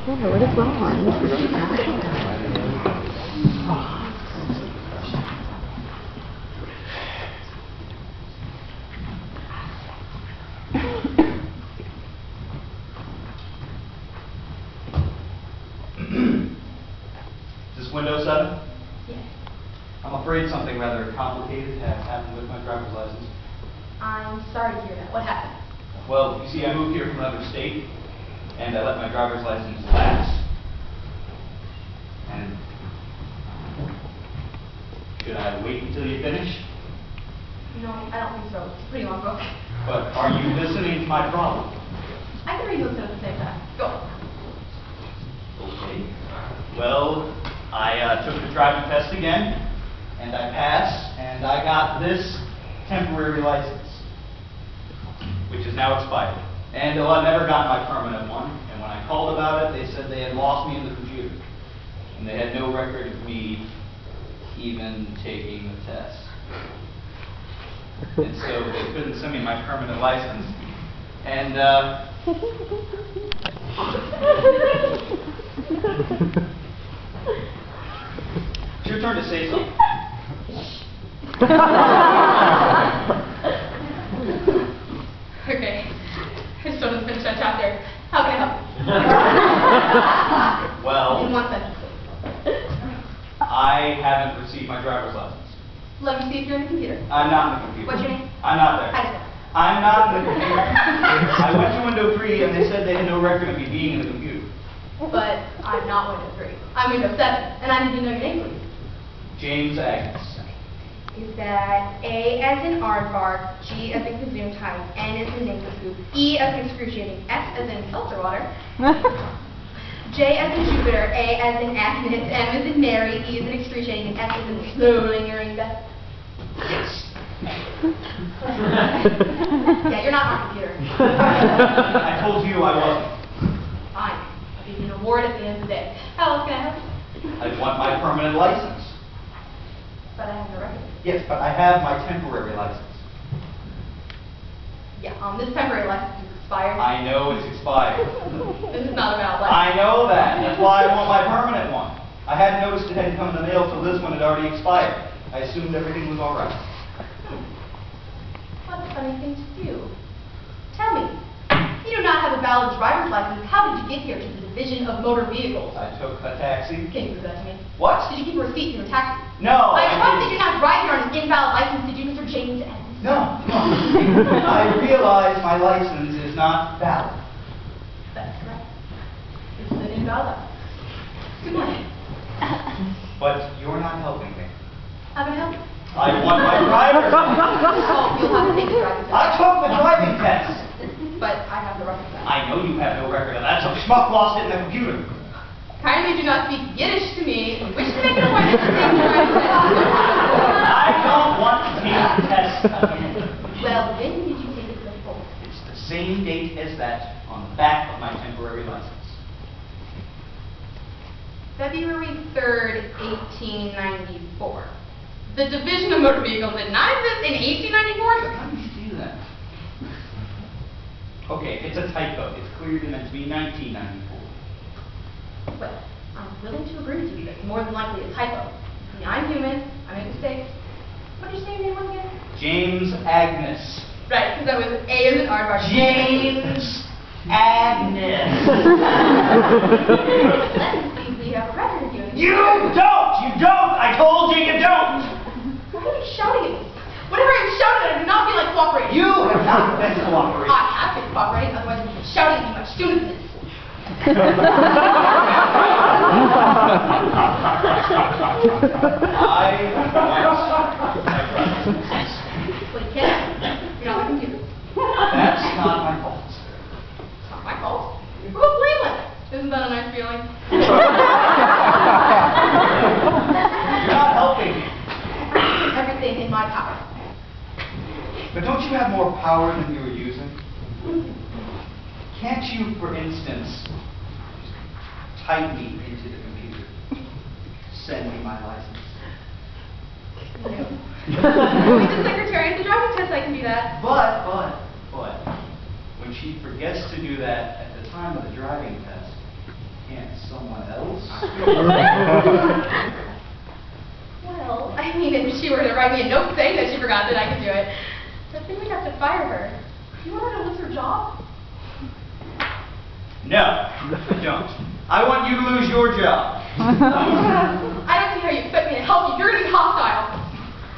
Yeah, what is wrong? Is this Windows 7? Yes. I'm afraid something rather complicated has happened with my driver's license. I'm sorry to hear that. What happened? Well, you see, I moved here from another state, and I let my driver's license lapse. And should I wait until you finish? No, I don't think so. It's a pretty long book. But are you listening to my problem? I can read those at the same time. Go. Okay. Well, I took the driving test again, and I passed, and I got this temporary license, which is now expired. And I never got my permanent one, and when I called about it, they said they had lost me in the computer, and they had no record of me even taking the test. And so they couldn't send me my permanent license. And it's your turn to say something. Okay. I still just finished that chapter. How can I help you? Well, In one sentence. I haven't received my driver's license. Let me see if you're in the computer. I'm not in the computer. What's your name? I'm not there. How do you spell? I'm not in the computer. I went to window 3 and they said they had no record of me being in the computer. But I'm not Windows 3. I'm Windows 7, and I need to know your name, please. James Agnes. Is that A as in aardvark, G as in gesundheit, N as in nincompoop, E as in excruciating, S as in seltzer water, J as in Jupiter, A as in Agnes, M as in Mary, E as in excruciating, and S as in slow lingering death? Yes. Yeah, you're not on a computer. I told you I wasn't. Fine. I'll give you an award at the end of the day. How else can I help you? I want my permanent license. But I have no record. Yes, but I have my temporary license. Yeah, this temporary license is expired. I know it's expired. This is not a valid license. I know that. That's why I want my permanent one. I hadn't noticed it hadn't come in the mail till this one had already expired. I assumed everything was all right. What a funny thing to do. Tell me, you do not have a valid driver's license. How did you get here to the Division of Motor Vehicles? I took a taxi. Can you prove that to me? What? Did you keep a receipt from your taxi? No, I trust didn't. that you not drive here on an invalid license, did you, Mr. James Evans? No. I realize my license is not valid. That's correct. This is an invalid license. Good morning. But you're not helping me. How can I help you? I want my driver's license. Oh, you'll have to take the driving test. I took the driving test. But I have the record of that. I know you have no record of that. Some schmuck lost it in the computer. Kindly do not speak Yiddish to me. We wish to make an appointment to take the driving test. I don't want to take the test again. Well, when did you take it before? It's the same date as that on the back of my temporary license. February 3rd, 1894. The Division of Motor Vehicles did not exist in 1894? How did you do that? Okay, it's a typo. It's clearly meant to be 1994. Well, I'm willing to agree with you that it's more than likely a typo. I mean, I'm human. I make mistakes. What did you say your name was again? James Agnes. Right, because that was A as in aardvark. James Agnes. That means we have a record of you. You don't! You don't! I told you you don't! Why are you shouting at me? Whenever I'm shouting at, I do not feel like cooperating. You have not been cooperating. I have been cooperating, otherwise you'd be shouting at me much sooner than this. Well, you can't. You're not my computer. That's not my fault. It's not my fault. We're both blameless. Isn't that a nice feeling? You're not helping me. Everything in my power. But don't you have more power than you were using? Can't you, for instance, type me into the computer? Send me my license. No. With the secretary at the driving test, I can do that. But, when she forgets to do that at the time of the driving test, you can't Well, I mean, if she were to write me a note saying that she forgot that I could do it, I think we'd have to fire her. You want her to lose her job? No, I don't. I want you to lose your job. I don't see how you expect me to help you. You're going to be hostile.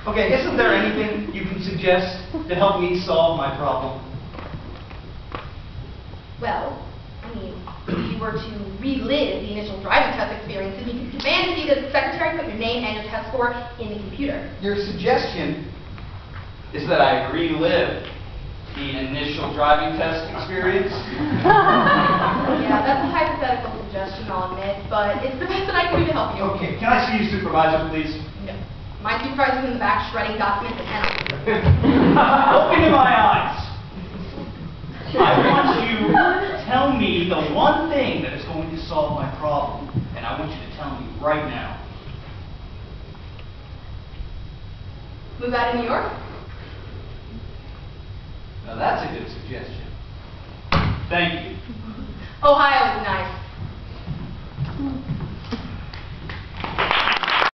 Okay, isn't there anything you can suggest to help me solve my problem? Well, I mean, if you were to relive the initial driving test experience, then you could demand to see the secretary put your name and your test score in the computer. Your suggestion is that I relive the initial driving test experience? Yeah, that's a hypothetical suggestion, I'll admit, but it's the best that I can do to help you. Okay, can I see you, supervisor, please? No. My supervisor's in the back shredding documents and penalties. Open in my eyes. I want you to tell me the one thing that is going to solve my problem, and I want you to tell me right now. Move out of New York? Now that's a good suggestion. Thank you. Ohio is nice.